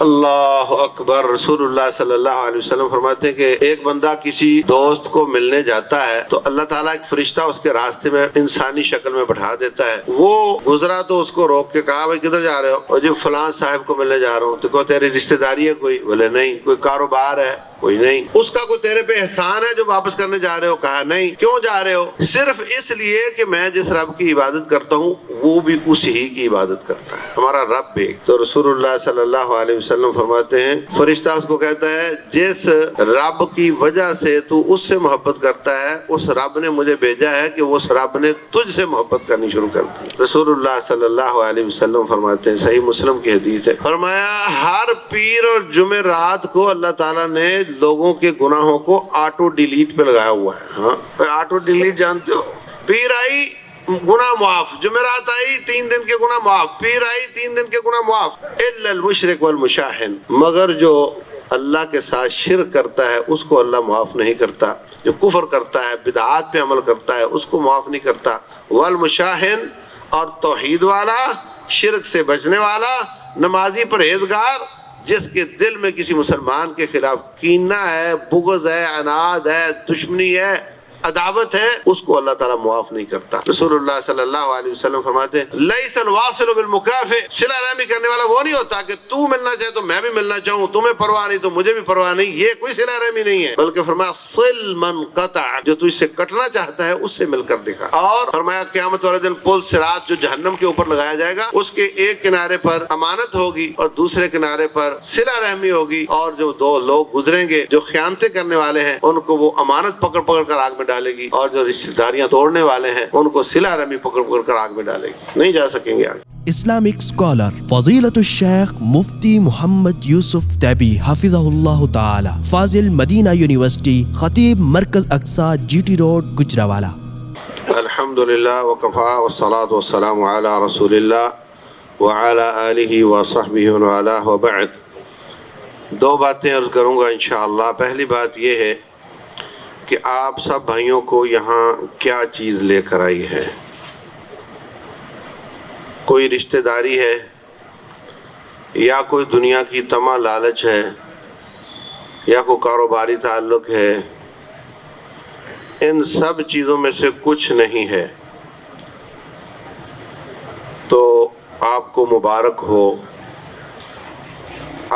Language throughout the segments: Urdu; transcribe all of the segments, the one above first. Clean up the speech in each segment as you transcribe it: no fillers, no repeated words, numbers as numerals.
اللہ اکبر۔ رسول اللہ صلی اللہ علیہ وسلم فرماتے ہیں کہ ایک بندہ کسی دوست کو ملنے جاتا ہے تو اللہ تعالیٰ ایک فرشتہ اس کے راستے میں انسانی شکل میں بٹھا دیتا ہے۔ وہ گزرا تو اس کو روک کے کہا بھائی کدھر جا رہے ہو؟ اور جی فلاں صاحب کو ملنے جا رہا ہوں۔ تو کہو تیری رشتہ داری ہے کوئی؟ بولے نہیں۔ کوئی کاروبار ہے؟ کوئی نہیں۔ اس کا کوئی تیرے پہ احسان ہے جو واپس کرنے جا رہے ہو؟ کہا نہیں۔ کیوں جا رہے ہو؟ صرف اس لیے کہ میں جس رب کی عبادت کرتا ہوں وہ بھی اسی ہی کی عبادت کرتا ہے، ہمارا رب بھی۔ تو رسول اللہ صلی اللہ علیہ وسلم فرماتے ہیں فرشتہ اس کو کہتا ہے جس رب کی وجہ سے تو اس سے محبت کرتا ہے اس رب نے مجھے بھیجا ہے کہ اس رب نے تجھ سے محبت کرنی شروع کر دی۔ رسول اللہ صلی اللہ علیہ وسلم فرماتے ہیں، صحیح مسلم کی حدیث ہے، فرمایا ہر پیر اور جمعرات کو اللہ تعالیٰ نے لوگوں کے گناہوں کو آٹو ڈیلیٹ پہ لگایا ہوا ہے۔ ہاں آٹو ڈیلیٹ جانتے ہو؟ پیر آئی گناہ معاف، جمعرات آئی 3 دن کے گناہ معاف، پیر آئی 3 دن کے گناہ معاف، الا المشرک والمشاہن، مگر جو اللہ کے ساتھ شرک کرتا ہے اس کو اللہ معاف نہیں کرتا، جو کفر کرتا ہے بدعات پہ عمل کرتا ہے اس کو معاف نہیں کرتا، والمشاہن، اور توحید والا، شرک سے بچنے والا، نمازی پرہیزگار، جس کے دل میں کسی مسلمان کے خلاف کینہ ہے، بغض ہے، عناد ہے، دشمنی ہے، عداوت ہے، اس کو اللہ تعالیٰ معاف نہیں کرتا۔ رسول اللہ صلی اللہ علیہ وسلم فرماتے ہیں لیس الواصل بالمکافئ، صلہ رحمی کرنے والا وہ نہیں ہوتا کہ تو ملنا چاہے تو میں بھی ملنا چاہوں، تمہیں پرواہ نہیں تو مجھے بھی پرواہ نہیں، یہ کوئی صلہ رحمی نہیں ہے، بلکہ فرمایا صل من قطع، جو تجھ سے کٹنا چاہتا ہے اس سے مل کر دکھا۔ اور فرمایا قیامت والے دن پل صراط جو جہنم کے اوپر لگایا جائے گا، اس کے ایک کنارے پر امانت ہوگی اور دوسرے کنارے پر صلہ رحمی ہوگی، اور جو 2 لوگ گزریں گے جو خیانتیں کرنے والے ہیں ان کو وہ امانت پکڑ پکڑ کر آگ میں ڈالے گی، اور جو رشتہ داریاں توڑنے والے ہیں ان کو صلہ رحمی پکڑ پکڑ کر آگ میں ڈالے گی، نہیں جا سکیں گے آگے۔ اسلامک اسکالر فضیلت الشیخ مفتی محمد یوسف تیبی حفظہ اللہ تعالی، فاضل مدینہ یونیورسٹی، خطیب مرکز اقصی GT روڈ گجرانوالہ۔ الحمدللہ وکفا والصلاة والسلام علی رسول اللہ وعلی آلہ وصحبہ ومن والہ وبعد۔ 2 باتیں عرض کروں گا انشاءاللہ۔ پہلی بات یہ ہے کہ آپ سب بھائیوں کو یہاں کیا چیز لے کر آئی ہے؟ کوئی رشتہ داری ہے یا کوئی دنیا کی طمع لالچ ہے یا کوئی کاروباری تعلق ہے؟ ان سب چیزوں میں سے کچھ نہیں ہے تو آپ کو مبارک ہو۔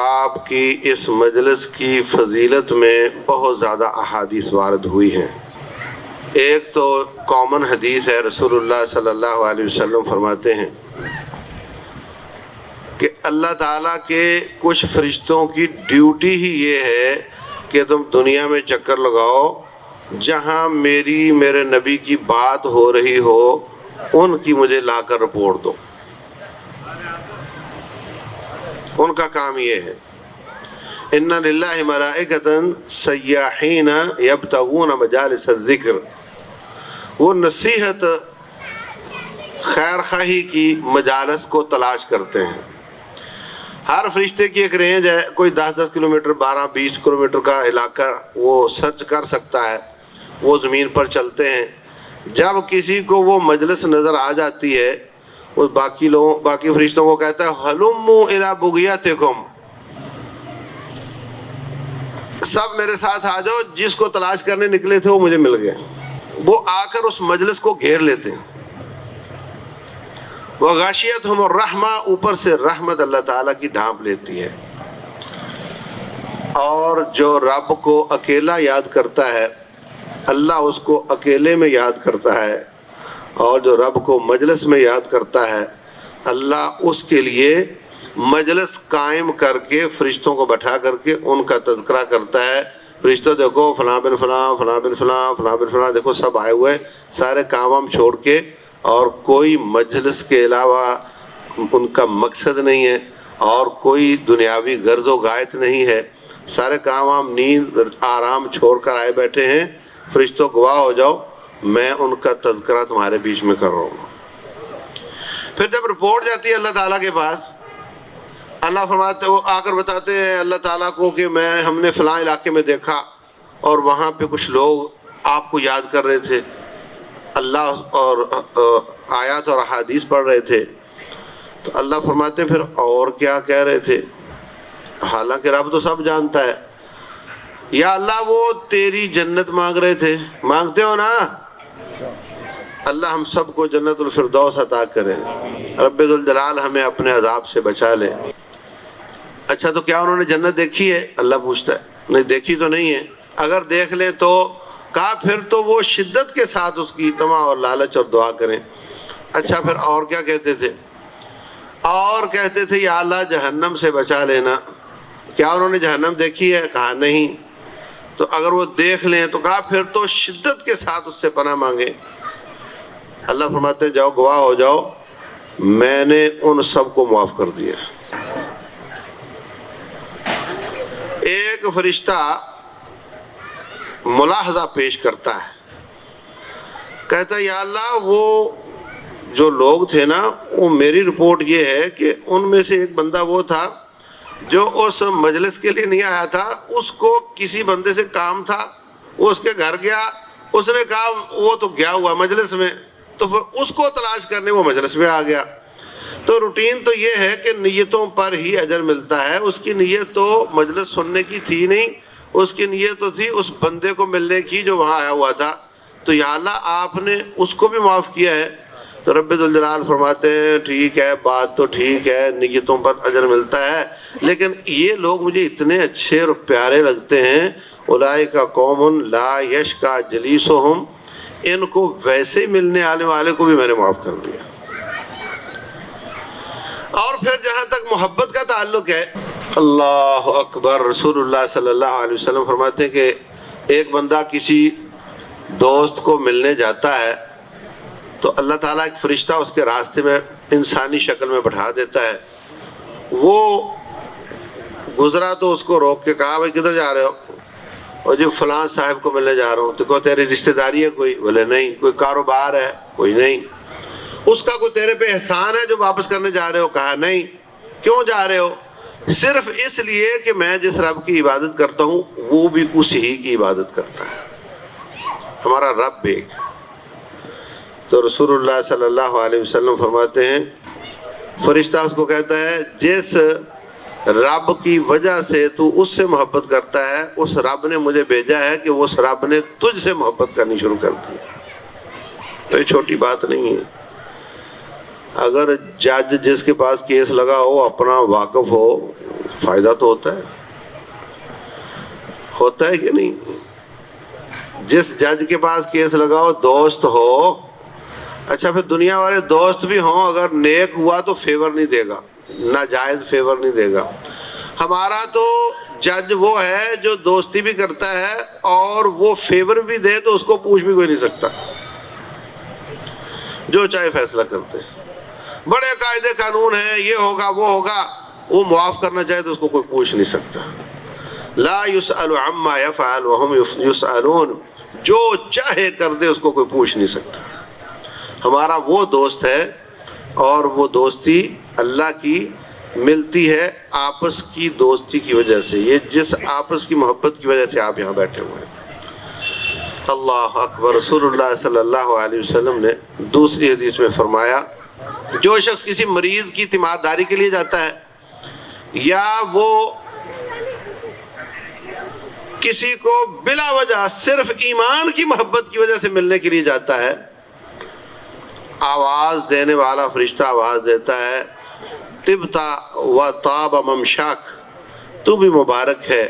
آپ کی اس مجلس کی فضیلت میں بہت زیادہ احادیث وارد ہوئی ہیں۔ ایک تو کامن حدیث ہے، رسول اللہ صلی اللہ علیہ وسلم فرماتے ہیں کہ اللہ تعالیٰ کے کچھ فرشتوں کی ڈیوٹی ہی یہ ہے کہ تم دنیا میں چکر لگاؤ، جہاں میرے نبی کی بات ہو رہی ہو ان کی مجھے لا کر رپورٹ دو۔ ان کا کام یہ ہے، ان للہ ملائکۃ سیاحین یبتغون مجالس الذکر، وہ نصیحت خیر خواہی کی مجالس کو تلاش کرتے ہیں۔ ہر فرشتے کی ایک رینج ہے، کوئی 10 کلومیٹر 12-20 کلومیٹر کا علاقہ وہ سرچ کر سکتا ہے، وہ زمین پر چلتے ہیں۔ جب کسی کو وہ مجلس نظر آ جاتی ہے وہ باقی فرشتوں کو کہتا ہے ہلموا الی بغیتکم، سب میرے ساتھ آ جاؤ، جس کو تلاش کرنے نکلے تھے وہ مجھے مل گئے۔ وہ آ کر اس مجلس کو گھیر لیتے ہیں۔ وغاشیتہم الرحمہ، اوپر سے رحمت اللہ تعالیٰ کی ڈھانپ لیتی ہے۔ اور جو رب کو اکیلا یاد کرتا ہے اللہ اس کو اکیلے میں یاد کرتا ہے، اور جو رب کو مجلس میں یاد کرتا ہے اللہ اس کے لیے مجلس قائم کر کے فرشتوں کو بٹھا کر کے ان کا تذکرہ کرتا ہے۔ فرشتوں دیکھو فلاں بن فلاں، فلاں بن فلاں، فلاں بن فلاں، دیکھو سب آئے ہوئے، سارے کام وام چھوڑ کے، اور کوئی مجلس کے علاوہ ان کا مقصد نہیں ہے اور کوئی دنیاوی غرض و غایت نہیں ہے، سارے کام وام نیند آرام چھوڑ کر آئے بیٹھے ہیں۔ فرشتوں گواہ ہو جاؤ میں ان کا تذکرہ تمہارے بیچ میں کر رہا ہوں۔ پھر جب رپورٹ جاتی ہے اللہ تعالیٰ کے پاس، اللہ فرماتے وہ آ کر بتاتے ہیں اللہ تعالیٰ کو کہ ہم نے فلاں علاقے میں دیکھا اور وہاں پہ کچھ لوگ آپ کو یاد کر رہے تھے، اللہ اور آیات اور احادیث پڑھ رہے تھے۔ تو اللہ فرماتے ہیں پھر اور کیا کہہ رہے تھے؟ حالانکہ رب تو سب جانتا ہے. یا اللہ وہ تیری جنت مانگ رہے تھے, مانگتے ہو نا, اللہ ہم سب کو جنت الفردوس عطا کرے. رب ذوالجلال ہمیں اپنے عذاب سے بچا لے. اچھا تو کیا انہوں نے جنت دیکھی ہے؟ اللہ پوچھتا ہے. نہیں دیکھی تو نہیں ہے. اگر دیکھ لیں تو کہا پھر تو وہ شدت کے ساتھ اس کی طمع اور لالچ اور دعا کریں. اچھا پھر اور کیا کہتے تھے؟ اور کہتے تھے یا اللہ جہنم سے بچا لینا. کیا انہوں نے جہنم دیکھی ہے؟ کہا نہیں. تو اگر وہ دیکھ لیں تو کہا پھر تو شدت کے ساتھ اس سے پناہ مانگیں. اللہ فرماتے ہیں جاؤ گواہ ہو جاؤ, میں نے ان سب کو معاف کر دیا. ایک فرشتہ ملاحظہ پیش کرتا ہے, کہتا ہے یا اللہ وہ جو لوگ تھے نا, وہ میری رپورٹ یہ ہے کہ ان میں سے ایک بندہ وہ تھا جو اس مجلس کے لیے نہیں آیا تھا. اس کو کسی بندے سے کام تھا, وہ اس کے گھر گیا, اس نے کہا وہ تو گیا ہوا مجلس میں, تو پھر اس کو تلاش کرنے وہ مجلس میں آ گیا. تو روٹین تو یہ ہے کہ نیتوں پر ہی اجر ملتا ہے. اس کی نیت تو مجلس سننے کی تھی نہیں, اس کی نیت تو تھی اس بندے کو ملنے کی جو وہاں آیا ہوا تھا. تو یا اللہ آپ نے اس کو بھی معاف کیا ہے. تو رب ذوالجلال فرماتے ہیں ٹھیک ہے, بات تو ٹھیک ہے, نیتوں پر اجر ملتا ہے, لیکن یہ لوگ مجھے اتنے اچھے اور پیارے لگتے ہیں. اولئک قوم لا یشقی جلیسہم, ان کو ویسے ملنے آنے والے کو بھی میں نے معاف کر دیا. اور پھر جہاں تک محبت کا تعلق ہے, اللہ اکبر, رسول اللہ صلی اللہ علیہ وسلم فرماتے ہیں کہ ایک بندہ کسی دوست کو ملنے جاتا ہے تو اللہ تعالیٰ ایک فرشتہ اس کے راستے میں انسانی شکل میں بٹھا دیتا ہے. وہ گزرا تو اس کو روک کے کہا بھائی کدھر جا رہے ہو؟ اور جی فلاں صاحب کو ملنے جا رہا ہوں. تو کوئی تیری رشتہ داری ہے کوئی؟ بولے نہیں. کوئی کاروبار ہے؟ کوئی نہیں. اس کا کوئی تیرے پہ احسان ہے جو واپس کرنے جا رہے ہو؟ کہا نہیں. کیوں جا رہے ہو؟ صرف اس لیے کہ میں جس رب کی عبادت کرتا ہوں وہ بھی اسی ہی کی عبادت کرتا ہے, ہمارا رب ایک. تو رسول اللہ صلی اللہ علیہ وسلم فرماتے ہیں فرشتہ اس کو کہتا ہے جس رب کی وجہ سے تو اس سے محبت کرتا ہے, اس رب نے مجھے بھیجا ہے کہ اس رب نے تجھ سے محبت کرنی شروع کر دی. تو یہ چھوٹی بات نہیں ہے. اگر جج جس کے پاس کیس لگا ہو اپنا واقف ہو, فائدہ تو ہوتا ہے کہ نہیں؟ جس جج کے پاس کیس لگا ہو دوست ہو, اچھا پھر دنیا والے دوست بھی ہوں, اگر نیک ہوا تو فیور نہیں دے گا, ناجائز فیور نہیں دے گا. ہمارا تو جج وہ ہے جو دوستی بھی کرتا ہے اور وہ فیور بھی دے تو اس کو پوچھ بھی کوئی نہیں سکتا, جو چاہے فیصلہ کرتے ہیں. بڑے قاعدے قانون ہیں, یہ ہوگا وہ ہوگا, وہ معاف کرنا چاہے تو اس کو کوئی پوچھ نہیں سکتا. لا يسأل عما يفعل وهم يسألون, جو چاہے کر دے اس کو کوئی پوچھ نہیں سکتا. ہمارا وہ دوست ہے اور وہ دوستی اللہ کی ملتی ہے آپس کی دوستی کی وجہ سے. یہ جس آپس کی محبت کی وجہ سے آپ یہاں بیٹھے ہوئے ہیں. اللہ اکبر. رسول اللہ صلی اللہ علیہ وسلم نے دوسری حدیث میں فرمایا جو شخص کسی مریض کی تیمارداری کے لیے جاتا ہے یا وہ کسی کو بلا وجہ صرف ایمان کی محبت کی وجہ سے ملنے کے لیے جاتا ہے, آواز دینے والا فرشتہ آواز دیتا ہے طبتا و طاب ممشاک, تو بھی مبارک ہے,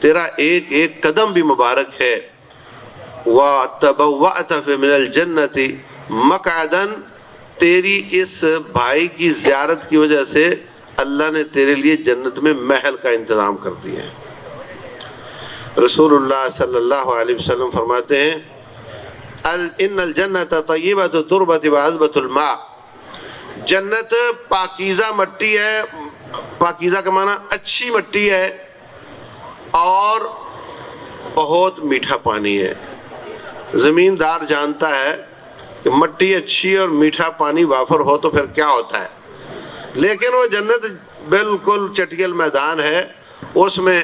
تیرا ایک ایک قدم بھی مبارک ہے. وَتَبَوَّأْتَ مِنَ الْجَنَّةِ مَقْعَدًا, تیری اس بھائی کی زیارت کی وجہ سے اللہ نے تیرے لیے جنت میں محل کا انتظام کر دیا ہے. رسول اللہ صلی اللہ علیہ وسلم فرماتے ہیں ان الجنت طیبۃ تربۃ وعذبۃ الماء, جنت پاکیزہ مٹی ہے, پاکیزہ کا معنی اچھی مٹی ہے, اور بہت میٹھا پانی ہے. زمیندار جانتا ہے کہ مٹی اچھی اور میٹھا پانی وافر ہو تو پھر کیا ہوتا ہے, لیکن وہ جنت بالکل چٹیل میدان ہے. اس میں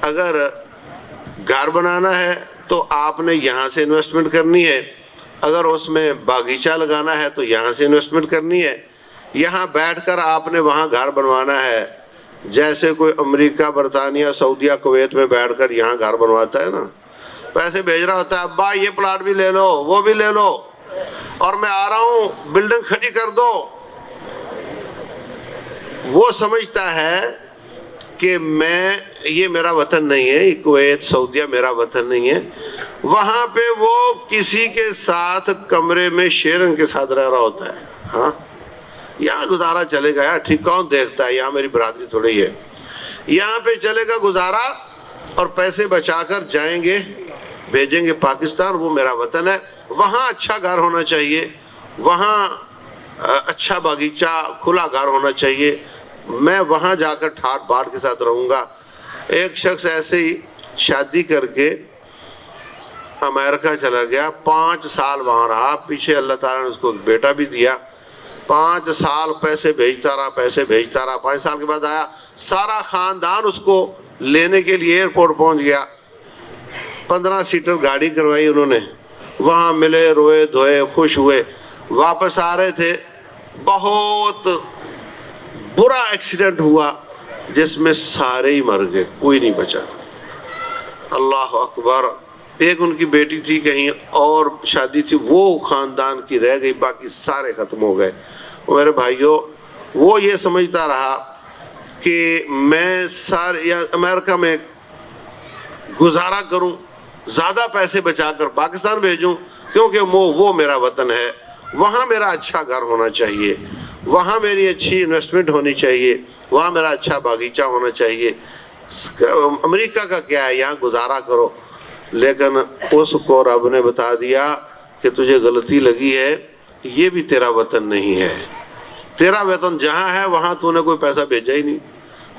اگر گھر بنانا ہے تو آپ نے یہاں سے انویسٹمنٹ کرنی ہے, اگر اس میں باغیچہ لگانا ہے تو یہاں سے انویسٹمنٹ کرنی ہے, یہاں بیٹھ کر آپ نے وہاں گھر بنوانا ہے, جیسے کوئی امریکہ، برطانیہ، سعودیہ، کویت میں بیٹھ کر یہاں گھر بنواتا ہے نا، پیسے بھیج رہا ہوتا ہے، ابا یہ پلاٹ بھی لے لو، وہ بھی لے لو، اور میں آ رہا ہوں بلڈنگ کھڑی کر دو۔ وہ سمجھتا ہے کہ یہ میرا وطن نہیں ہے، یہ کویت، سعودیہ میرا وطن نہیں ہے۔ وہاں پہ وہ کسی کے ساتھ کمرے میں شیرنگ کے ساتھ رہ رہا ہوتا ہے۔ ہاں یہاں گزارا چلے گا یار، ٹھیک، کون دیکھتا ہے، یہاں میری برادری تھوڑی ہے، یہاں پہ چلے گا گزارا، اور پیسے بچا کر جائیں گے، بھیجیں گے پاکستان، وہ میرا وطن ہے، وہاں اچھا گھر ہونا چاہیے، وہاں اچھا باغیچہ، کھلا گھر ہونا چاہیے، میں وہاں جا کر ٹھاٹ باٹ کے ساتھ رہوں گا۔ ایک شخص ایسے ہی شادی کر کے امریکہ چلا گیا، 5 سال وہاں رہا، پیچھے اللہ تعالیٰ نے اس کو ایک بیٹا بھی دیا، 5 سال پیسے بھیجتا رہا، 5 سال کے بعد آیا، سارا خاندان اس کو لینے کے لیے ایئرپورٹ پہنچ گیا، 15 سیٹر گاڑی کروائی انہوں نے، وہاں ملے، روئے دھوئے، خوش ہوئے، واپس آ رہے تھے، بہت برا ایکسیڈنٹ ہوا جس میں سارے ہی مر گئے، کوئی نہیں بچا۔ اللہ اکبر۔ ایک ان کی بیٹی تھی، کہیں اور شادی تھی، وہ خاندان کی رہ گئی، باقی سارے ختم ہو گئے۔ میرے بھائیوں، وہ یہ سمجھتا رہا کہ میں امریکہ میں گزارا کروں، زیادہ پیسے بچا کر پاکستان بھیجوں، کیونکہ وہ میرا وطن ہے، وہاں میرا اچھا گھر ہونا چاہیے، وہاں میری اچھی انویسٹمنٹ ہونی چاہیے، وہاں میرا اچھا باغیچہ ہونا چاہیے۔ امریکہ کا کیا ہے، یہاں گزارا کرو۔ لیکن اس کو رب نے بتا دیا کہ تجھے غلطی لگی ہے، یہ بھی تیرا وطن نہیں ہے، تیرا وطن جہاں ہے وہاں تو نے کوئی پیسہ بھیجا ہی نہیں،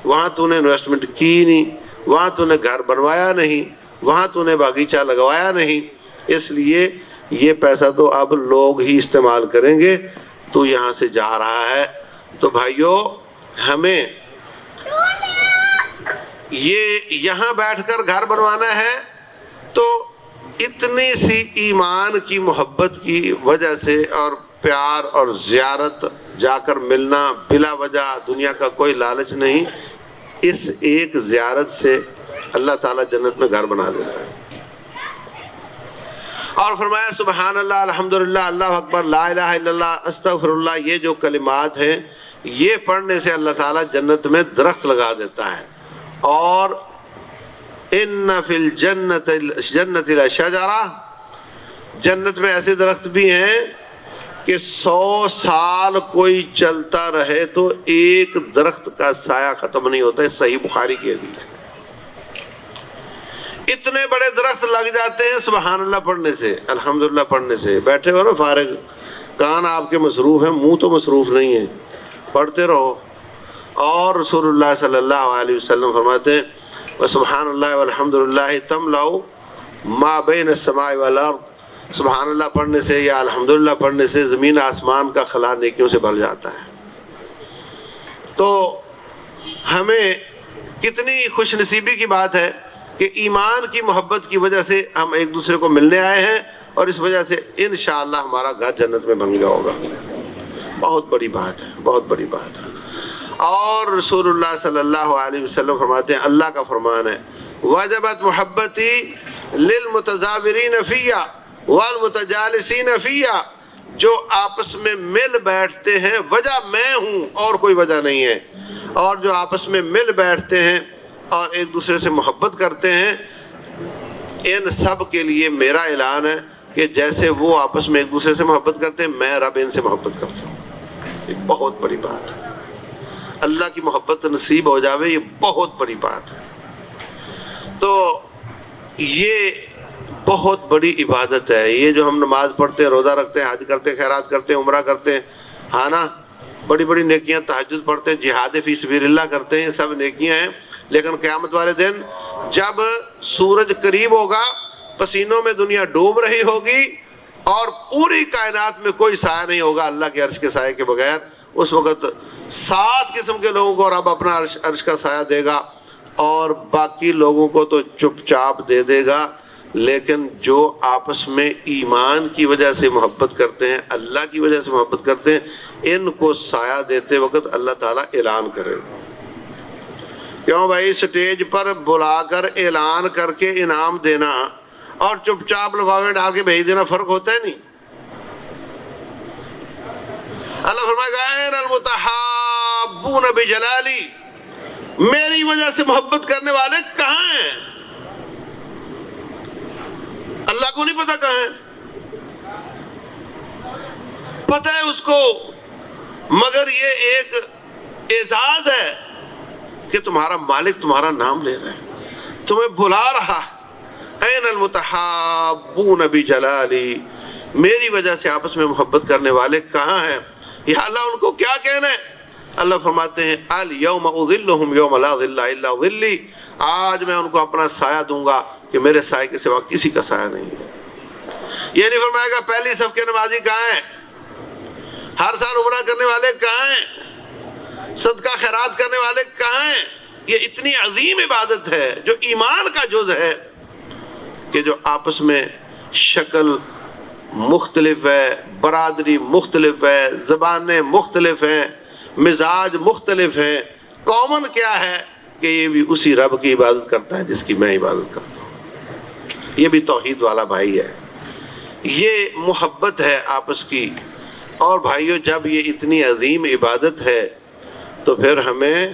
وہاں تو نے انویسٹمنٹ کی نہیں، وہاں تو نے گھر بنوایا نہیں، وہاں تو نے باغیچہ لگوایا نہیں، اس لیے یہ پیسہ تو اب لوگ ہی استعمال کریں گے، تو یہاں سے جا رہا ہے۔ تو بھائیوں، ہمیں یہاں بیٹھ کر گھر بنوانا ہے تو اتنی سی ایمان کی محبت کی وجہ سے، اور پیار اور زیارت، جا کر ملنا بلا وجہ، دنیا کا کوئی لالچ نہیں، اس ایک زیارت سے اللہ تعالیٰ جنت میں گھر بنا دیتا ہے۔ اور فرمایا سبحان اللہ، الحمدللہ، اللہ اکبر، لا الہ الا اللہ، استغفر اللہ، یہ جو کلمات ہیں، یہ پڑھنے سے اللہ تعالیٰ جنت میں درخت لگا دیتا ہے۔ اور ان فی الجنت لشجرہ، جنت میں ایسے درخت بھی ہیں کہ 100 سال کوئی چلتا رہے تو ایک درخت کا سایہ ختم نہیں ہوتا ہے، صحیح بخاری کی حدیث ہے۔ اتنے بڑے درخت لگ جاتے ہیں سبحان اللہ پڑھنے سے، الحمدللہ پڑھنے سے۔ بیٹھے ہو نا فارغ، کان آپ کے مصروف ہیں، منہ تو مصروف نہیں ہے، پڑھتے رہو۔ اور رسول اللہ صلی اللہ علیہ وسلم فرماتے ہیں وسبحان اللہ والحمدللہ تملأ ما بین السماء والارض، سبحان اللہ پڑھنے سے یا الحمدللہ پڑھنے سے زمین آسمان کا خلا نیکیوں سے بھر جاتا ہے۔ تو ہمیں کتنی خوش نصیبی کی بات ہے کہ ایمان کی محبت کی وجہ سے ہم ایک دوسرے کو ملنے آئے ہیں، اور اس وجہ سے انشاءاللہ ہمارا گھر جنت میں بن گیا ہوگا۔ بہت بڑی بات ہے، بہت بڑی بات ہے۔ اور رسول اللہ صلی اللہ علیہ وسلم فرماتے ہیں، اللہ کا فرمان ہے وجبت محبتی للمتزاورین فیہ والمتجالسین فیہ، جو آپس میں مل بیٹھتے ہیں، وجہ میں ہوں اور کوئی وجہ نہیں ہے، اور جو آپس میں مل بیٹھتے ہیں اور ایک دوسرے سے محبت کرتے ہیں، ان سب کے لیے میرا اعلان ہے کہ جیسے وہ آپس میں ایک دوسرے سے محبت کرتے ہیں، میں رب ان سے محبت کرتا ہوں۔ یہ بہت بڑی بات ہے، اللہ کی محبت نصیب ہو جاوے، یہ بہت بڑی بات ہے۔ تو یہ بہت بڑی عبادت ہے، یہ جو ہم نماز پڑھتے ہیں، روزہ رکھتے ہیں، حج کرتے ہیں، خیرات کرتے ہیں، عمرہ کرتے ہیں، ہاں نا، بڑی بڑی نیکیاں، تہجد پڑھتے ہیں، جہاد فی سبیل اللہ کرتے ہیں، یہ سب نیکیاں ہیں، لیکن قیامت والے دن جب سورج قریب ہوگا، پسینوں میں دنیا ڈوب رہی ہوگی، اور پوری کائنات میں کوئی سایہ نہیں ہوگا اللہ کے عرش کے سائے کے بغیر، اس وقت 7 قسم کے لوگوں کو رب اپنا عرش کا سایہ دے گا، اور باقی لوگوں کو تو چپ چاپ دے دے گا، لیکن جو آپس میں ایمان کی وجہ سے محبت کرتے ہیں، اللہ کی وجہ سے محبت کرتے ہیں، ان کو سایہ دیتے وقت اللہ تعالیٰ اعلان کرے گا۔ کیوں بھائی سٹیج پر بلا کر اعلان کر کے انعام دینا اور چپ چاپ لفافے ڈال کے بھیج دینا فرق ہوتا ہے نہیں؟ اللہ فرمائے گا اَيْنَ الْمُتَحَابُّونَ بِجَلَالِي، میری وجہ سے محبت کرنے والے کہاں ہیں؟ اللہ کو نہیں پتا کہاں ہیں، پتہ ہے اس کو، مگر یہ ایک اعزاز ہے کہ تمہارا مالک تمہارا نام لے رہا ہے، تمہیں بلا رہا ہے۔ اَيْنَ الْمُتَحَابُّونَ بِجَلَالِي، میری وجہ سے آپس میں محبت کرنے والے کہاں ہیں؟ یا اللہ ان کو کیا کہنا ہے؟ اللہ فرماتے ہیں الْيَوْمَ أُظِلُّهُمْ يَوْمَ لَا ظِلَّ إِلَّا ظِلِّي، آج میں ان کو اپنا سایہ دوں گا کہ میرے سائے کے سوا کسی کا سایہ نہیں ہے۔ یہ نہیں فرمائے گا پہلی صف کے نمازی کہاں ہیں، ہر سال عمرہ کرنے والے کہاں ہیں، صدقہ خیرات کرنے والے کہاں ہیں؟ یہ اتنی عظیم عبادت ہے جو ایمان کا جز ہے کہ جو آپس میں شکل مختلف ہے، برادری مختلف ہے، زبانیں مختلف ہیں، مزاج مختلف ہیں، کامن کیا ہے کہ یہ بھی اسی رب کی عبادت کرتا ہے جس کی میں عبادت کرتا ہوں۔ یہ بھی توحید والا بھائی ہے، یہ محبت ہے آپس کی۔ اور بھائیو جب یہ اتنی عظیم عبادت ہے تو پھر ہمیں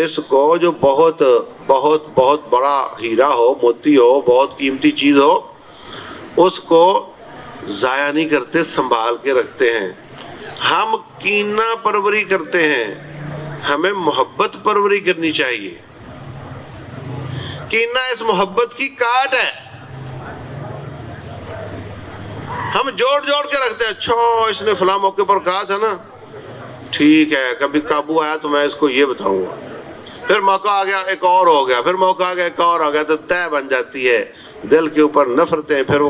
اس کو جو بہت بہت بہت بڑا ہیرا ہو، موتی ہو، بہت قیمتی چیز ہو، اس کو ضائع نہیں کرتے، سنبھال کے رکھتے ہیں۔ ہم کینہ پروری کرتے ہیں، ہمیں محبت پروری کرنی چاہیے۔ کینہ اس محبت کی کاٹ ہے، ہم جوڑ جوڑ کے رکھتے ہیں، اچھا اس نے فلاں موقع پر کہا تھا نا، ٹھیک ہے کبھی قابو آیا تو میں اس کو یہ بتاؤں گا، پھر موقع آ گیا ایک اور ہو گیا، پھر موقع آ گیا ایک اور ہو گیا، تو طے بن جاتی ہے، دل کے اوپر نفرتیں پھر وہ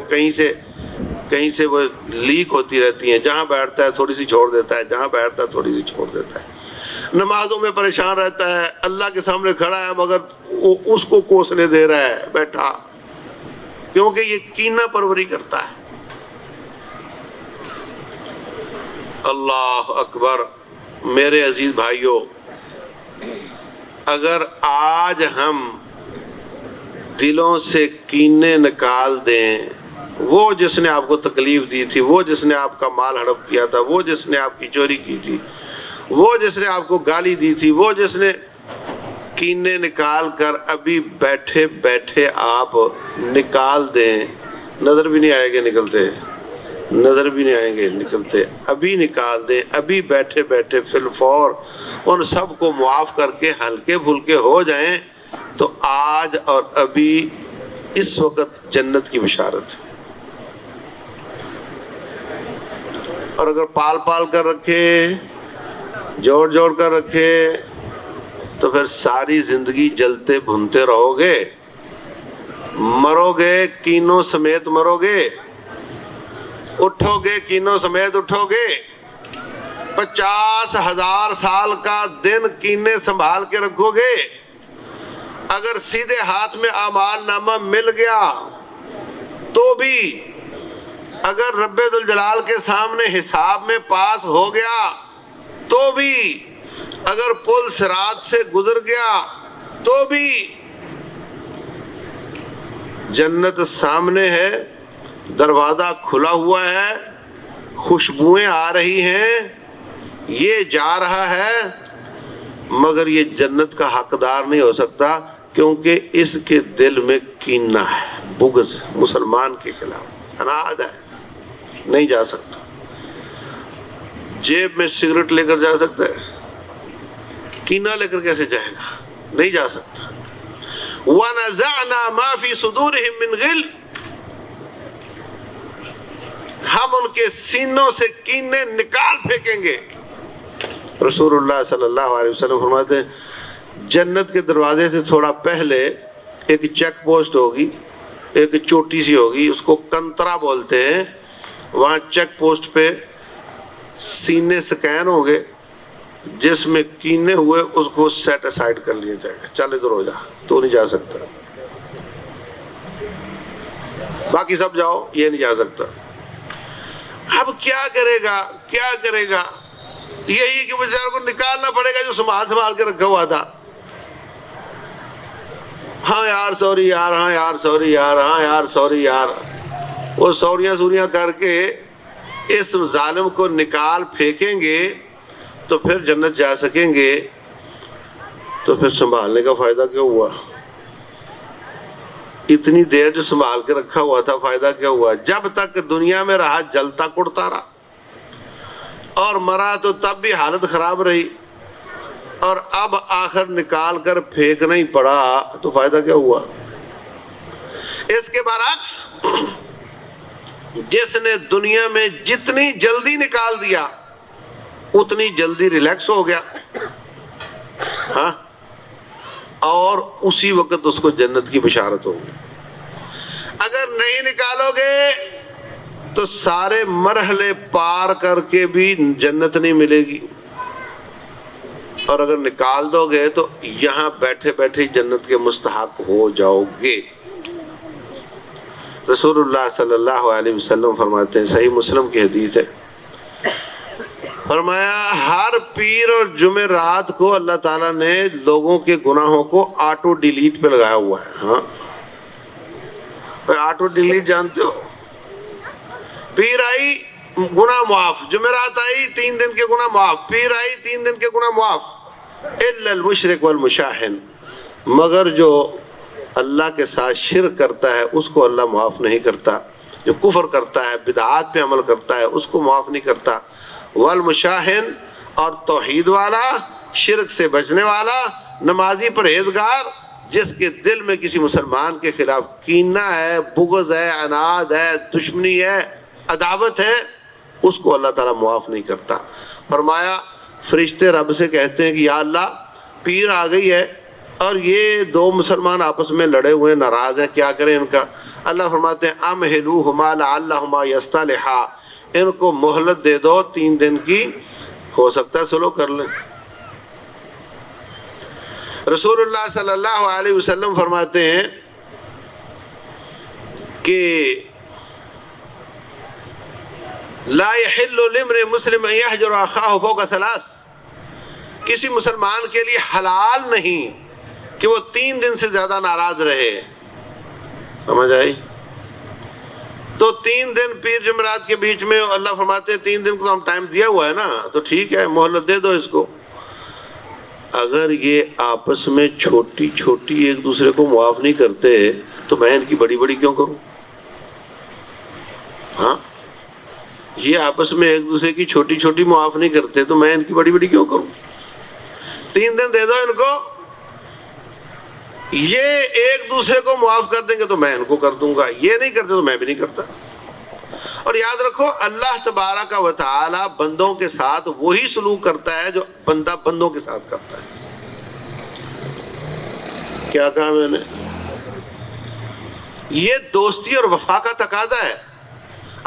کہیں سے وہ لیک ہوتی رہتی ہیں، جہاں بیٹھتا ہے تھوڑی سی چھوڑ دیتا ہے، جہاں بیٹھتا ہے تھوڑی سی چھوڑ دیتا ہے، نمازوں میں پریشان رہتا ہے، اللہ کے سامنے کھڑا ہے مگر وہ اس کو کوسنے دے رہا ہے بیٹھا، کیونکہ یہ کینہ پروری کرتا ہے۔ اللہ اکبر۔ میرے عزیز بھائیوں، اگر آج ہم دلوں سے کینے نکال دیں، وہ جس نے آپ کو تکلیف دی تھی، وہ جس نے آپ کا مال ہڑپ کیا تھا، وہ جس نے آپ کی چوری کی تھی، وہ جس نے آپ کو گالی دی تھی، وہ جس نے کینے نکال کر ابھی بیٹھے بیٹھے آپ نکال دیں، نظر بھی نہیں آئے گے نکلتے، نظر بھی نہیں آئیں گے نکلتے، ابھی نکال دیں، ابھی بیٹھے بیٹھے فی الفور ان سب کو معاف کر کے ہلکے پھلکے ہو جائیں تو آج اور ابھی اس وقت جنت کی بشارت ہے۔ اور اگر پال پال کر رکھے، جوڑ جوڑ کر رکھے، تو پھر ساری زندگی جلتے بھنتے رہو گے، مرو گے کینوں سمیت مرو گے، اٹھو گے کینوں سمیت اٹھو گے، 50,000 سال کا دن کینے سنبھال کے رکھو گے۔ اگر سیدھے ہاتھ میں اعمال نامہ مل گیا تو بھی، اگر رب ذوالجلال کے سامنے حساب میں پاس ہو گیا تو بھی، اگر پل صراط سے گزر گیا تو بھی، جنت سامنے ہے، دروازہ کھلا ہوا ہے، خوشبوئیں آ رہی ہیں، یہ جا رہا ہے، مگر یہ جنت کا حقدار نہیں ہو سکتا کیونکہ اس کے دل میں کینہ ہے، بغض مسلمان کے خلاف، اناد ہے، نہیں جا سکتا۔ جیب میں سگریٹ لے کر جا سکتا ہے، کینہ لے کر کیسے جائے گا؟ نہیں جا سکتا۔ وَنَزَعْنَا مَا فِي صُدُورِهِم مِّن غِلٍّ، ہم ان کے سینوں سے کینے نکال پھینکیں گے۔ رسول اللہ صلی اللہ علیہ وسلم فرماتے ہیں جنت کے دروازے سے تھوڑا پہلے ایک چیک پوسٹ ہوگی، ایک چوٹی سی ہوگی، اس کو کنترا بولتے ہیں، وہاں چیک پوسٹ پہ سینے سکین ہوں گے، جس میں کینے ہوئے اس کو سیٹ اسائڈ کر لیا جائے گا، چل ادھر ہو جا، تو نہیں جا سکتا، باقی سب جاؤ، یہ نہیں جا سکتا۔ اب کیا کرے گا، کیا کرے گا؟ یہی کہ بیچارے کو نکالنا پڑے گا جو سنبھال کے رکھا ہوا تھا۔ ہاں یار سوری یار، ہاں یار سوری یار، ہاں یار سوری یار، وہ سوریاں کر کے اس ظالم کو نکال پھینکیں گے تو پھر جنت جا سکیں گے، تو پھر سنبھالنے کا فائدہ کیا ہوا؟ اتنی دیر جو سنبھال کے رکھا ہوا تھا فائدہ کیا ہوا؟ جب تک دنیا میں رہا جلتا کڑتا رہا، اور مرا تو تب بھی حالت خراب رہی، اور اب آخر نکال کر پھینکنا ہی پڑا تو فائدہ کیا ہوا؟ اس کے برعکس جس نے دنیا میں جتنی جلدی نکال دیا اتنی جلدی ریلیکس ہو گیا، ہاں، اور اسی وقت اس کو جنت کی بشارت ہوگی۔ اگر نہیں نکالو گے تو سارے مرحلے پار کر کے بھی جنت نہیں ملے گی، اور اگر نکال دو گے تو یہاں بیٹھے بیٹھے جنت کے مستحق ہو جاؤ گے۔ رسول اللہ صلی اللہ علیہ وسلم فرماتے ہیں، صحیح مسلم کی حدیث ہے، فرمایا ہر پیر اور جمعرات کو اللہ تعالیٰ نے لوگوں کے گناہوں کو آٹو ڈیلیٹ پہ لگایا ہوا ہے۔ ہاں آٹو ڈیلیٹ جانتے ہو؟ پیر آئی گناہ معاف، جمعرات آئی 3 دن کے گناہ معاف، پیر آئی 3 دن کے گناہ معاف، الا المشرک والمشاہن، مگر جو اللہ کے ساتھ شرک کرتا ہے اس کو اللہ معاف نہیں کرتا، جو کفر کرتا ہے، بدعات پہ عمل کرتا ہے اس کو معاف نہیں کرتا، والمشاہن، اور توحید والا، شرک سے بچنے والا، نمازی پرہیزگار، جس کے دل میں کسی مسلمان کے خلاف کینہ ہے، بغض ہے، عناد ہے، دشمنی ہے، عداوت ہے، اس کو اللہ تعالیٰ معاف نہیں کرتا۔ فرمایا فرشتے رب سے کہتے ہیں کہ یا اللہ پیر آ گئی ہے اور یہ 2 مسلمان آپس میں لڑے ہوئے ناراض ہیں، کیا کریں ان کا؟ اللہ فرماتے ہیں امہلوہما لعلہما یصطلحا، ان کو مہلت دے دو 3 دن کی، ہو سکتا ہے سلو کر لیں۔ رسول اللہ صلی اللہ علیہ وسلم فرماتے ہیں کہ لا يحل لامرئ مسلم ان يهجر اخاه فوق 3، کسی مسلمان کے لیے حلال نہیں کہ وہ 3 دن سے زیادہ ناراض رہے۔ سمجھ آئی؟ تو 3 دن پیر جمعرات کے بیچ میں اللہ فرماتے ہیں 3 دن کو ہم ٹائم دیا ہوا ہے نا، تو ٹھیک ہے مہلت دے دو اس کو۔ اگر یہ آپس میں چھوٹی چھوٹی ایک دوسرے کو معاف نہیں کرتے تو میں ان کی بڑی بڑی کیوں کروں؟ ہاں، یہ آپس میں ایک دوسرے کی چھوٹی چھوٹی معاف نہیں کرتے تو میں ان کی بڑی بڑی کیوں کروں؟ 3 دن دے دو ان کو، یہ ایک دوسرے کو معاف کر دیں گے تو میں ان کو کر دوں گا، یہ نہیں کرتے تو میں بھی نہیں کرتا۔ اور یاد رکھو اللہ تبارک و تعالی بندوں کے ساتھ وہی سلوک کرتا ہے جو بندہ بندوں کے ساتھ کرتا ہے۔ کیا کہا میں نے؟ یہ دوستی اور وفا کا تقاضا ہے۔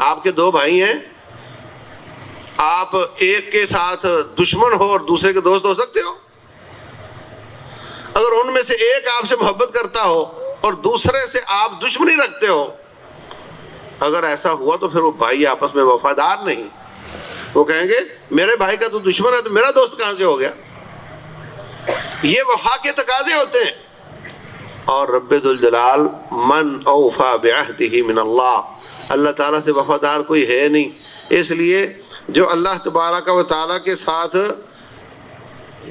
آپ کے 2 بھائی ہیں، آپ ایک کے ساتھ دشمن ہو اور دوسرے کے دوست ہو سکتے ہو؟ اگر ان میں سے ایک آپ سے محبت کرتا ہو اور دوسرے سے آپ دشمنی رکھتے ہو، اگر ایسا ہوا تو پھر وہ بھائی آپس میں وفادار نہیں۔ وہ کہیں گے میرے بھائی کا تو دشمن ہے تو میرا دوست کہاں سے ہو گیا؟ یہ وفا کے تقاضے ہوتے ہیں۔ اور رب ذوالجلال من اوفا بعہدہ من اللہ تعالیٰ سے وفادار کوئی ہے نہیں، اس لیے جو اللہ تبارک و تعالیٰ کے ساتھ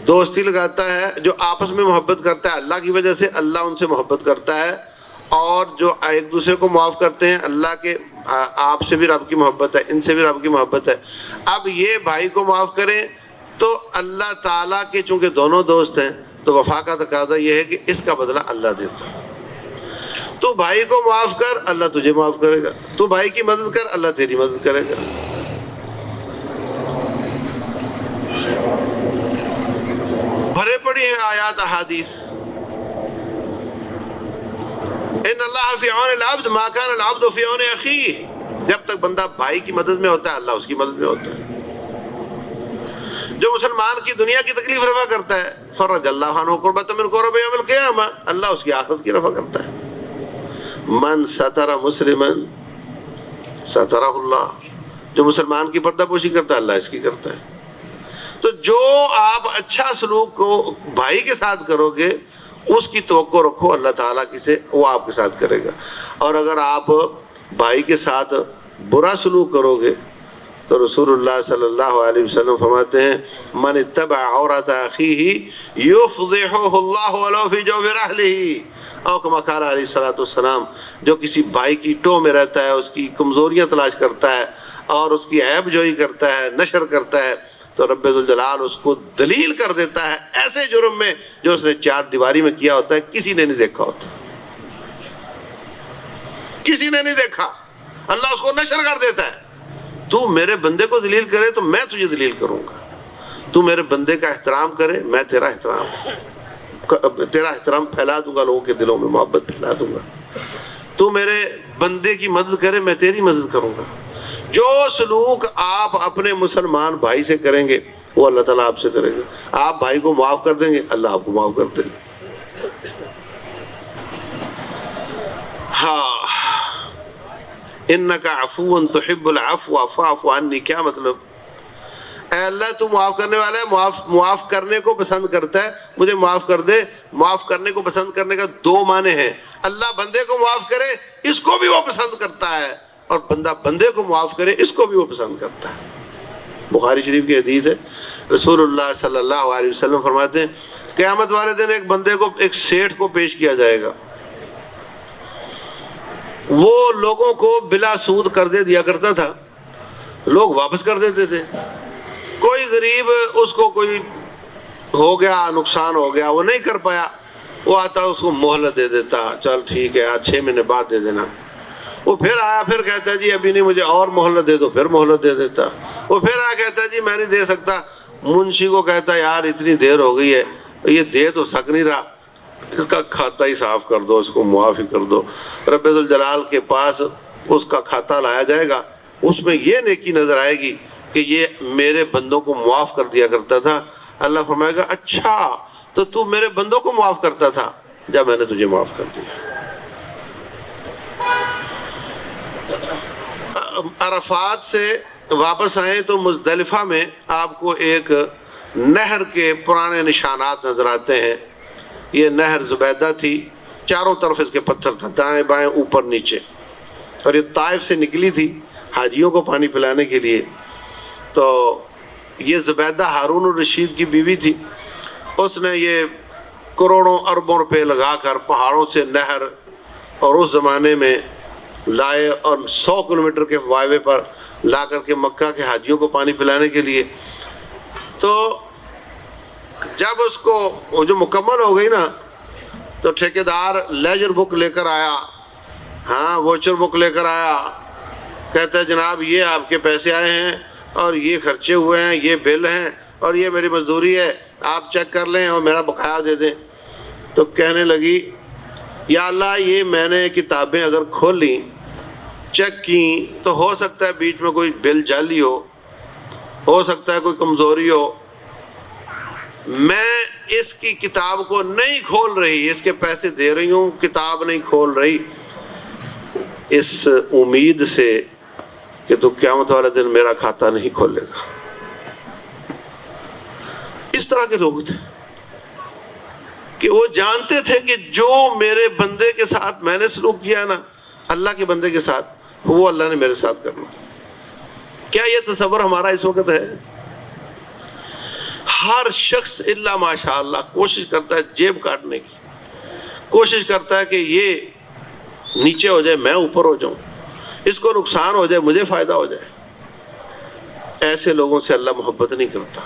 دوستی لگاتا ہے، جو آپس میں محبت کرتا ہے اللہ کی وجہ سے، اللہ ان سے محبت کرتا ہے، اور جو ایک دوسرے کو معاف کرتے ہیں اللہ کے، آپ سے بھی رب کی محبت ہے، ان سے بھی رب کی محبت ہے۔ اب یہ بھائی کو معاف کریں تو اللہ تعالیٰ کے چونکہ دونوں دوست ہیں تو وفا کا تقاضا یہ ہے کہ اس کا بدلہ اللہ دیتا ہے۔ تو بھائی کو معاف کر اللہ تجھے معاف کرے گا، تو بھائی کی مدد کر اللہ تیری مدد کرے گا۔ بھرے پڑی ہیں آیات احادیث، ان اللہ فی عون العبد ما کان العبد فی عون اخیہ، جب تک بندہ بھائی کی مدد میں ہوتا ہے اللہ اس کی مدد میں ہوتا ہے۔ جو مسلمان کی دنیا کی تکلیف رفع کرتا ہے فرج اللہ عنہ قربۃ من قرب یوم القیامہ، اللہ اس کی آخرت کی رفع کرتا ہے۔ من ستر مسلما سترہ اللہ، جو مسلمان کی پردہ پوشی کرتا ہے اللہ اس کی کرتا ہے۔ تو جو آپ اچھا سلوک کو بھائی کے ساتھ کرو گے اس کی توقع رکھو اللہ تعالیٰ کی سے، وہ آپ کے ساتھ کرے گا۔ اور اگر آپ بھائی کے ساتھ برا سلوک کرو گے تو رسول اللہ صلی اللہ علیہ وسلم فرماتے ہیں من اتبع عورت اخیہ یفضحہ اللہ ولو فی جوف رحلہ، او کما قال علیہ الصلوۃ والسلام، جو کسی بھائی کی ٹو میں رہتا ہے، اس کی کمزوریاں تلاش کرتا ہے اور اس کی عیب جوئی کرتا ہے، نشر کرتا ہے، تو رب ذوالجلال اس کو دلیل کر دیتا ہے ایسے جرم میں جو اس نے چار دیواری میں کیا ہوتا ہے، کسی نے نہیں دیکھا ہوتا، کسی نے نہیں دیکھا، اللہ اس کو نشر کر دیتا ہے۔ تو میرے بندے کو ذلیل کرے تو میں تجھے ذلیل کروں گا، تو میرے بندے کا احترام کرے میں تیرا احترام پھیلا دوں گا، لوگوں کے دلوں میں محبت پھیلا دوں گا، تو میرے بندے کی مدد کرے میں تیری مدد کروں گا۔ جو سلوک آپ اپنے مسلمان بھائی سے کریں گے وہ اللہ تعالیٰ آپ سے کرے گا۔ آپ بھائی کو معاف کر دیں گے، اللہ آپ کو معاف کر دے گا۔ ہاں، انک عفو تحب العفو فاعف عنی، کیا مطلب؟ اے اللہ تو معاف کرنے والا ہے، معاف کرنے کو پسند کرتا ہے، مجھے معاف کر دے۔ معاف کرنے کو پسند کرنے کا دو معنی ہیں، اللہ بندے کو معاف کرے اس کو بھی وہ پسند کرتا ہے، اور بندہ بندے کو معاف کرے اس کو بھی وہ پسند کرتا ہے۔ بخاری شریف کی حدیث ہے، رسول اللہ صلی اللہ علیہ وسلم فرماتے ہیں قیامت والے دن ایک بندے کو ایک سیٹھ کو پیش کیا جائے گا، وہ لوگوں کو بلا سود قرضے دیا کرتا تھا، لوگ واپس کر دیتے تھے۔ کوئی غریب اس کو کوئی ہو گیا، نقصان ہو گیا، وہ نہیں کر پایا، وہ آتا اس کو مہلت دے دیتا، چل ٹھیک ہے 6 مہینے بعد دے دینا۔ وہ پھر آیا، پھر کہتا جی ابھی نہیں، مجھے اور مہلت دے دو، پھر مہلت دے دیتا۔ وہ پھر آیا کہتا جی میں نہیں دے سکتا، منشی کو کہتا یار اتنی دیر ہو گئی ہے، یہ دے تو سک نہیں رہا، اس کا کھاتا ہی صاف کر دو، اس کو معاف ہی کر دو۔ رب ذوالجلال کے پاس اس کا کھاتا لایا جائے گا، اس میں یہ نیکی نظر آئے گی کہ یہ میرے بندوں کو معاف کر دیا کرتا تھا۔ اللہ فرمائے گا اچھا تو میرے بندوں کو معاف کرتا تھا، جا میں نے تجھے معاف کر دیا۔ عرفات سے واپس آئیں تو مزدلفہ میں آپ کو ایک نہر کے پرانے نشانات نظر آتے ہیں۔ یہ نہر زبیدہ تھی، چاروں طرف اس کے پتھر تھا، دائیں بائیں اوپر نیچے، اور یہ طائف سے نکلی تھی حاجیوں کو پانی پلانے کے لیے۔ تو یہ زبیدہ ہارون الرشید کی بیوی تھی، اس نے یہ کروڑوں اربوں روپے لگا کر پہاڑوں سے نہر اور اس زمانے میں لائے، اور 100 کلومیٹر کے وائوے پر لا کر کے مکہ کے حاجیوں کو پانی پلانے کے لیے۔ تو جب اس کو وہ جو مکمل ہو گئی نا، تو ٹھیکیدار لیجر بک لے کر آیا، ہاں ووچر بک لے کر آیا، کہتا ہے جناب یہ آپ کے پیسے آئے ہیں اور یہ خرچے ہوئے ہیں، یہ بل ہیں اور یہ میری مزدوری ہے، آپ چیک کر لیں اور میرا بقایا دے دیں۔ تو کہنے لگی یا اللہ یہ میں نے کتابیں اگر کھولی چیک کی تو ہو سکتا ہے بیچ میں کوئی بل جعلی ہو سکتا ہے کوئی کمزوری ہو، میں اس کی کتاب کو نہیں کھول رہی، اس کے پیسے دے رہی ہوں، کتاب نہیں کھول رہی، اس امید سے کہ تو قیامت والے دن میرا کھاتا نہیں کھولے گا۔ اس طرح کے لوگ تھے کہ وہ جانتے تھے کہ جو میرے بندے کے ساتھ میں نے سلوک کیا ہے نا، اللہ کے بندے کے ساتھ، وہ اللہ نے میرے ساتھ کرنا۔ کیا یہ تصور ہمارا اس وقت ہے؟ ہر شخص الا ماشاء اللہ کوشش کرتا ہے جیب کاٹنے کی، کوشش کرتا ہے کہ یہ نیچے ہو جائے میں اوپر ہو جاؤں، اس کو نقصان ہو جائے مجھے فائدہ ہو جائے۔ ایسے لوگوں سے اللہ محبت نہیں کرتا۔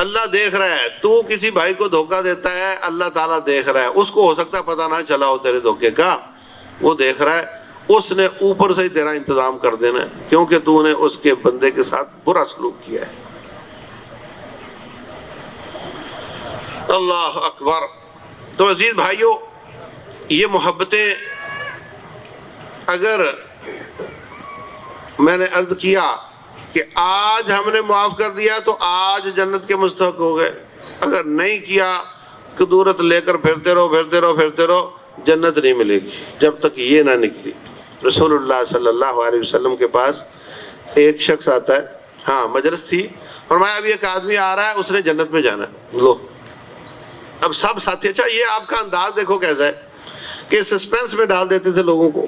اللہ دیکھ رہا ہے، تو کسی بھائی کو دھوکہ دیتا ہے، اللہ تعالیٰ دیکھ رہا ہے، اس کو ہو سکتا ہے پتہ نہ چلا ہو تیرے دھوکے کا، وہ دیکھ رہا ہے، اس نے اوپر سے ہی تیرا انتظام کر دینا ہے، کیونکہ تو نے اس کے بندے کے ساتھ برا سلوک کیا ہے۔ اللہ اکبر۔ تو عزیز بھائیوں، یہ محبتیں اگر میں نے عرض کیا کہ آج ہم نے معاف کر دیا تو آج جنت کے مستحق ہو گئے، اگر نہیں کیا کدورت لے کر پھرتے رہو، جنت نہیں ملے گی جب تک یہ نہ نکلی۔ رسول اللہ صلی اللہ علیہ وسلم کے پاس ایک شخص آتا ہے، ہاں مجلس تھی، فرمایا ابھی ایک آدمی آ رہا ہے، اس نے جنت میں جانا ہے، لو اب سب ساتھی، اچھا یہ آپ کا انداز دیکھو کیسا ہے کہ سسپینس میں ڈال دیتے تھے لوگوں کو،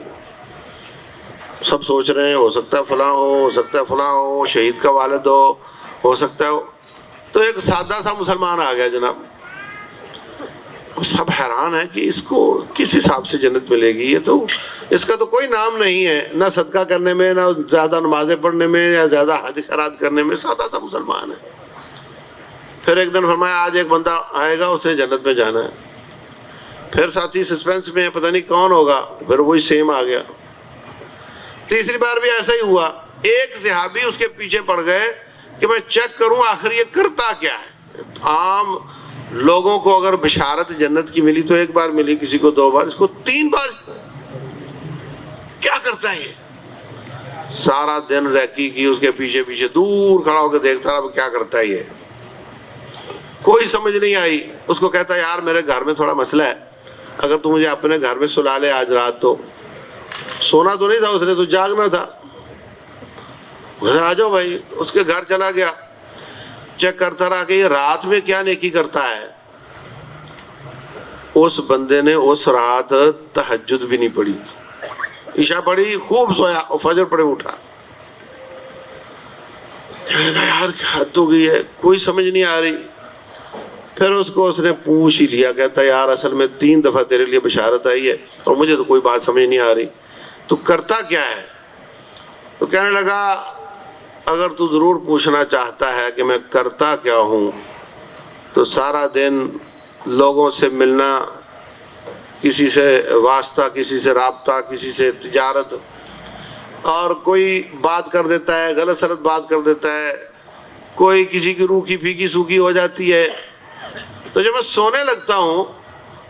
سب سوچ رہے ہیں ہو سکتا ہے فلاں ہو سکتا ہے فلاں ہو، شہید کا والد ہو سکتا ہے ہو، تو ایک سادہ سا مسلمان آ گیا جناب، سب حیران ہے کہ اس کو کس حساب سے جنت ملے گی، یہ تو اس کا تو کوئی نام نہیں ہے، نہ صدقہ کرنے میں، نہ زیادہ نمازیں پڑھنے میں، یا زیادہ حج خیرات کرنے میں، سادہ سا مسلمان ہے۔ پھر ایک دن فرمایا آج ایک بندہ آئے گا، اس نے جنت میں جانا ہے۔ پھر ساتھی سسپینس میں پتہ نہیں کون ہوگا، پھر وہی سیم آ گیا۔ تیسری بار بھی ایسا ہی ہوا، ایک صحابی اس کے پیچھے پڑ گئے کہ میں چیک کروں آخر یہ کرتا کیا ہے۔ عام لوگوں کو اگر بشارت جنت کی ملی تو ایک بار ملی، کسی کو 2 بار، اس کو 3 بار، کیا کرتا ہے یہ؟ سارا دن ریکی کی اس کے پیچھے پیچھے دور کھڑا ہو کے دیکھتا رہا کیا کرتا ہے یہ، کوئی سمجھ نہیں آئی۔ اس کو کہتا یار میرے گھر میں تھوڑا مسئلہ ہے، اگر تو مجھے اپنے گھر میں سلا لے آج رات، تو سونا تو نہیں تھا اس نے، تو جاگنا تھا۔ آ جاؤ بھائی، اس کے گھر چلا گیا، چیک کرتا رہا کہ یہ رات میں کیا نیکی کرتا ہے۔ اس بندے نے اس رات تہجد بھی نہیں پڑھی، عشاء پڑھی، خوب سویا اور فجر پڑے اٹھا۔ کہنے لگا یار کیا حد ہو گئی ہے، کوئی سمجھ نہیں آ رہی۔ پھر اس کو اس نے پوچھ ہی لیا، کہتا یار اصل میں 3 دفعہ تیرے لیے بشارت آئی ہے اور مجھے تو کوئی بات سمجھ نہیں آ رہی، تو کرتا کیا ہے؟ تو کہنے لگا اگر تو ضرور پوچھنا چاہتا ہے کہ میں کرتا کیا ہوں، تو سارا دن لوگوں سے ملنا، کسی سے واسطہ، کسی سے رابطہ، کسی سے تجارت، اور کوئی بات کر دیتا ہے، غلط سلط بات کر دیتا ہے، کوئی کسی کی روکھی پھیکی سوکھی ہو جاتی ہے۔ تو جب میں سونے لگتا ہوں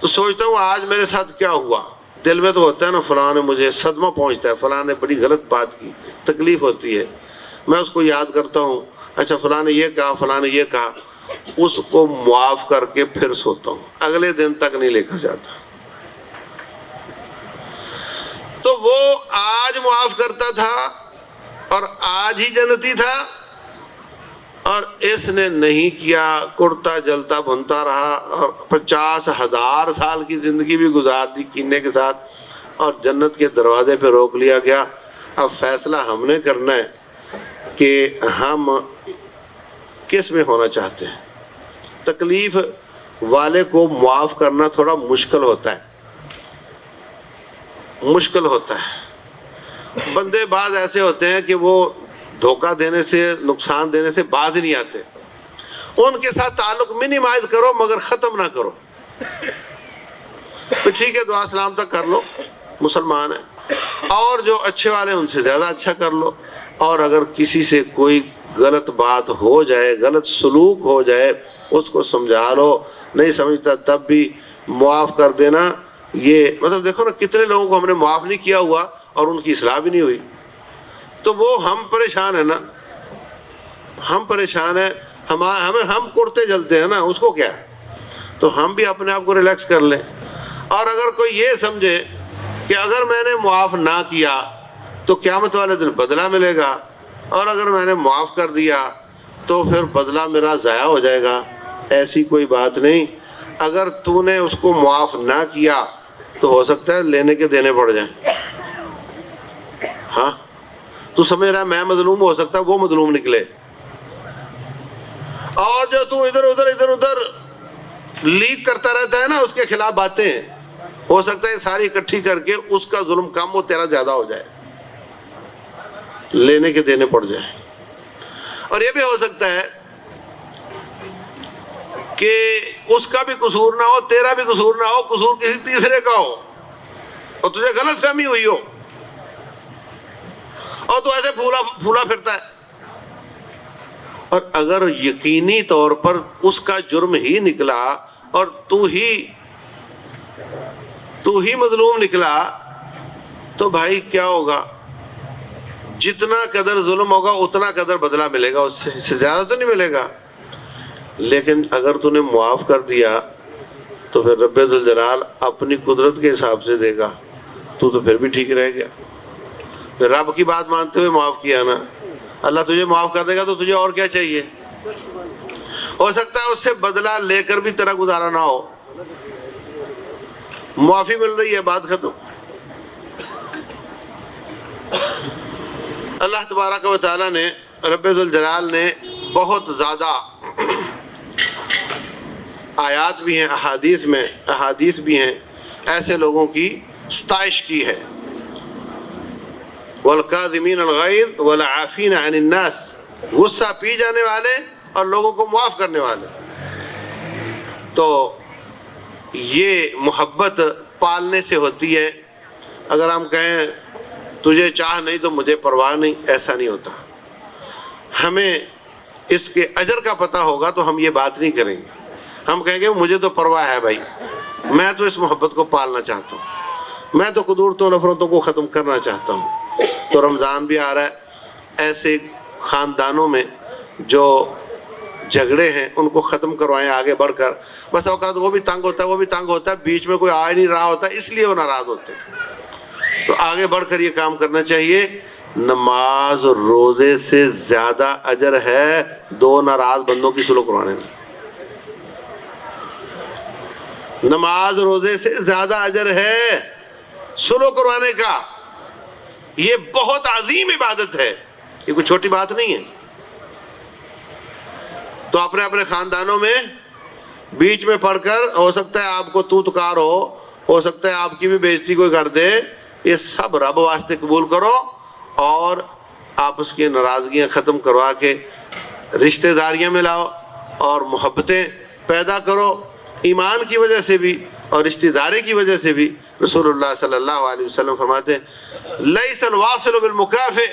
تو سوچتا ہوں آج میرے ساتھ کیا ہوا، دل میں تو ہوتا ہے نا فلاں نے مجھے صدمہ پہنچتا ہے، فلاں نے بڑی غلط بات کی، تکلیف ہوتی ہے، میں اس کو یاد کرتا ہوں، اچھا فلاں نے یہ کہا، فلاں نے یہ کہا، اس کو معاف کر کے پھر سوتا ہوں، اگلے دن تک نہیں لے کر جاتا۔ تو وہ آج معاف کرتا تھا اور آج ہی جنتی تھا، اور اس نے نہیں کیا، کرتا جلتا بنتا رہا اور 50,000 سال کی زندگی بھی گزار دی کینے کے ساتھ، اور جنت کے دروازے پہ روک لیا گیا۔ اب فیصلہ ہم نے کرنا ہے کہ ہم کس میں ہونا چاہتے ہیں۔ تکلیف والے کو معاف کرنا تھوڑا مشکل ہوتا ہے، مشکل ہوتا ہے۔ بندے بعض ایسے ہوتے ہیں کہ وہ دھوکہ دینے سے، نقصان دینے سے باز نہیں آتے، ان کے ساتھ تعلق منیمائز کرو مگر ختم نہ کرو۔ تو ٹھیک ہے دعا سلام تک کر لو، مسلمان ہے، اور جو اچھے والے ان سے زیادہ اچھا کر لو، اور اگر کسی سے کوئی غلط بات ہو جائے، غلط سلوک ہو جائے، اس کو سمجھا لو، نہیں سمجھتا تب بھی معاف کر دینا۔ یہ مطلب دیکھو نا کتنے لوگوں کو ہم نے معاف نہیں کیا ہوا اور ان کی اصلاح بھی نہیں ہوئی، تو وہ ہم پریشان ہیں نا، ہم پریشان ہیں، ہم کرتے جلتے ہیں نا، اس کو کیا؟ تو ہم بھی اپنے آپ کو ریلیکس کر لیں۔ اور اگر کوئی یہ سمجھے کہ اگر میں نے معاف نہ کیا تو قیامت والے دن بدلہ ملے گا، اور اگر میں نے معاف کر دیا تو پھر بدلہ میرا ضائع ہو جائے گا، ایسی کوئی بات نہیں۔ اگر تو نے اس کو معاف نہ کیا تو ہو سکتا ہے لینے کے دینے پڑ جائیں۔ ہاں تو سمجھ رہا ہے میں مظلوم، ہو سکتا ہے وہ مظلوم نکلے، اور جو تو ادھر ادھر لیک کرتا رہتا ہے نا اس کے خلاف باتیں، ہو سکتا ہے ساری اکٹھی کر کے اس کا ظلم کم ہو، تیرا زیادہ ہو جائے، لینے کے دینے پڑ جائے۔ اور یہ بھی ہو سکتا ہے کہ اس کا بھی قصور نہ ہو، تیرا بھی قصور نہ ہو، قصور کسی تیسرے کا ہو اور تجھے غلط فہمی ہوئی ہو، اور تو ایسے پھولا پھرتا ہے۔ اور اگر یقینی طور پر اس کا جرم ہی نکلا اور تو ہی مظلوم نکلا تو بھائی کیا ہوگا؟ جتنا قدر ظلم ہوگا اتنا قدر بدلہ ملے گا، اس سے زیادہ تو نہیں ملے گا۔ لیکن اگر تو نے معاف کر دیا تو پھر رب ذوالجلال اپنی قدرت کے حساب سے دے گا، تو پھر بھی ٹھیک رہ گیا۔ پھر رب کی بات مانتے ہوئے معاف کیا نا، اللہ تجھے معاف کر دے گا تو تجھے اور کیا چاہیے؟ ہو سکتا ہے اس سے بدلہ لے کر بھی تیرا گزارا نہ ہو، معافی مل رہی ہے، بات ختم۔ اللہ تبارک و تعالیٰ نے، رب ذوالجلال نے بہت زیادہ آیات بھی ہیں، احادیث بھی ہیں، ایسے لوگوں کی ستائش کی ہے۔ والکاظمین الغیظ والعافین عن الناس، غصہ پی جانے والے اور لوگوں کو معاف کرنے والے۔ تو یہ محبت پالنے سے ہوتی ہے۔ اگر ہم کہیں تجھے چاہ نہیں تو مجھے پرواہ نہیں، ایسا نہیں ہوتا۔ ہمیں اس کے اجر کا پتہ ہوگا تو ہم یہ بات نہیں کریں گے، ہم کہیں گے مجھے تو پرواہ ہے بھائی، میں تو اس محبت کو پالنا چاہتا ہوں، میں تو قدورتوں نفرتوں کو ختم کرنا چاہتا ہوں۔ تو رمضان بھی آ رہا ہے، ایسے خاندانوں میں جو جھگڑے ہیں ان کو ختم کروائیں آگے بڑھ کر۔ بس اوقات وہ بھی تنگ ہوتا ہے، بیچ میں کوئی آ ہی نہیں رہا ہوتا، اس لیے وہ ناراض ہوتے ہیں۔ تو آگے بڑھ کر یہ کام کرنا چاہیے۔ نماز اور روزے سے زیادہ اجر ہے دو ناراض بندوں کی صلح کروانے میں۔ نماز روزے سے زیادہ اجر ہے صلح کروانے کا۔ یہ بہت عظیم عبادت ہے، یہ کوئی چھوٹی بات نہیں ہے۔ تو اپنے اپنے خاندانوں میں بیچ میں پڑھ کر، ہو سکتا ہے آپ کو تو تکار ہو سکتا ہے آپ کی بھی بےزتی کوئی کر دے، یہ سب رب واسطے قبول کرو اور آپس کی ناراضگیاں ختم کروا کے رشتہ داریاں میں لاؤ اور محبتیں پیدا کرو، ایمان کی وجہ سے بھی اور رشتہ داری کی وجہ سے بھی۔ رسول اللہ صلی اللہ علیہ وسلم فرماتے ہیں لیس الواصل بالمکافئ،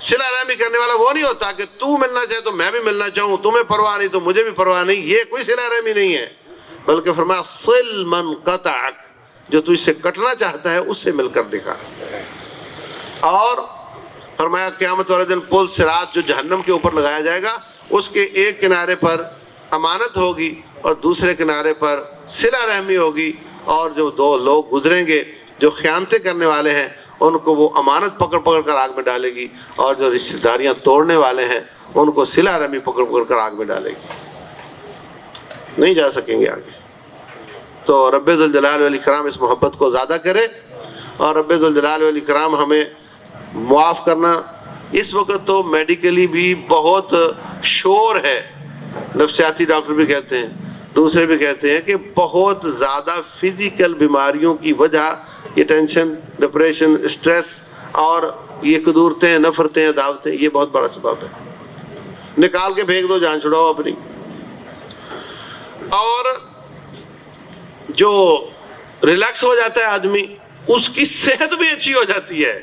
صلہ رحمی کرنے والا وہ نہیں ہوتا کہ تو ملنا چاہے تو میں بھی ملنا چاہوں، تمہیں پرواہ نہیں تو مجھے بھی پرواہ نہیں، یہ کوئی صلہ رحمی نہیں ہے۔ بلکہ فرمایا صل من قطعک، جو تو اس سے کٹنا چاہتا ہے اس سے مل کر دکھا۔ اور فرمایا قیامت والے دن پل صراط جو جہنم کے اوپر لگایا جائے گا، اس کے ایک کنارے پر امانت ہوگی اور دوسرے کنارے پر صلہ رحمی ہوگی، اور جو دو لوگ گزریں گے جو خیانتیں کرنے والے ہیں ان کو وہ امانت پکڑ کر آگ میں ڈالے گی، اور جو رشتہ داریاں توڑنے والے ہیں ان کو صلہ رحمی پکڑ کر آگ میں ڈالے گی، نہیں جا سکیں گے آگے۔ تو رب ذوالجلال والاکرام اس محبت کو زیادہ کرے، اور رب ذوالجلال والاکرام ہمیں معاف کرنا۔ اس وقت تو میڈیکلی بھی بہت شور ہے، نفسیاتی ڈاکٹر بھی کہتے ہیں، دوسرے بھی کہتے ہیں کہ بہت زیادہ فزیکل بیماریوں کی وجہ یہ ٹینشن، ڈپریشن، اسٹریس اور یہ قدورتیں، نفرتیں، عداوتیں، یہ بہت بڑا سبب ہے۔ نکال کے پھینک دو، جان چھڑاؤ اپنی۔ اور جو ریلیکس ہو جاتا ہے آدمی، اس کی صحت بھی اچھی ہو جاتی ہے،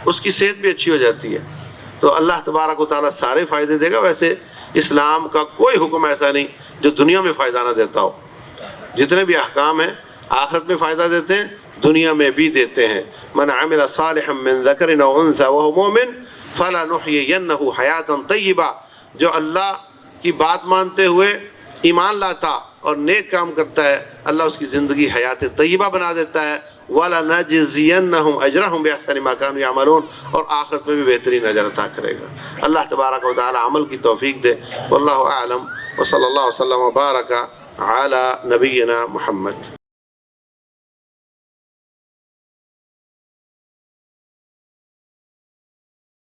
اس کی صحت بھی اچھی ہو جاتی ہے۔ تو اللہ تبارک و تعالیٰ سارے فائدے دے گا۔ ویسے اسلام کا کوئی حکم ایسا نہیں جو دنیا میں فائدہ نہ دیتا ہو۔ جتنے بھی احکام ہیں آخرت میں فائدہ دیتے ہیں، دنیا میں بھی دیتے ہیں۔ من عمل صالحا من ذکر او انثى وهو مؤمن فلنحيينه حیاتا طیبہ، جو اللہ کی بات مانتے ہوئے ایمان لاتا اور نیک کام کرتا ہے، اللہ اس کی زندگی حیات طیبہ بنا دیتا ہے۔ وَلَنَجْزِيَنَّهُمْ أَجْرَهُمْ بِأَحْسَنِ مَا كَانُوا يَعْمَلُونَ، اور آخرت میں بھی بہترین اجر عطا کرے گا۔ اللہ تبارک و تعالی عمل کی توفیق دے۔ واللہ اعلم، وصلی اللہ وسلم وبارک علی نبینا محمد۔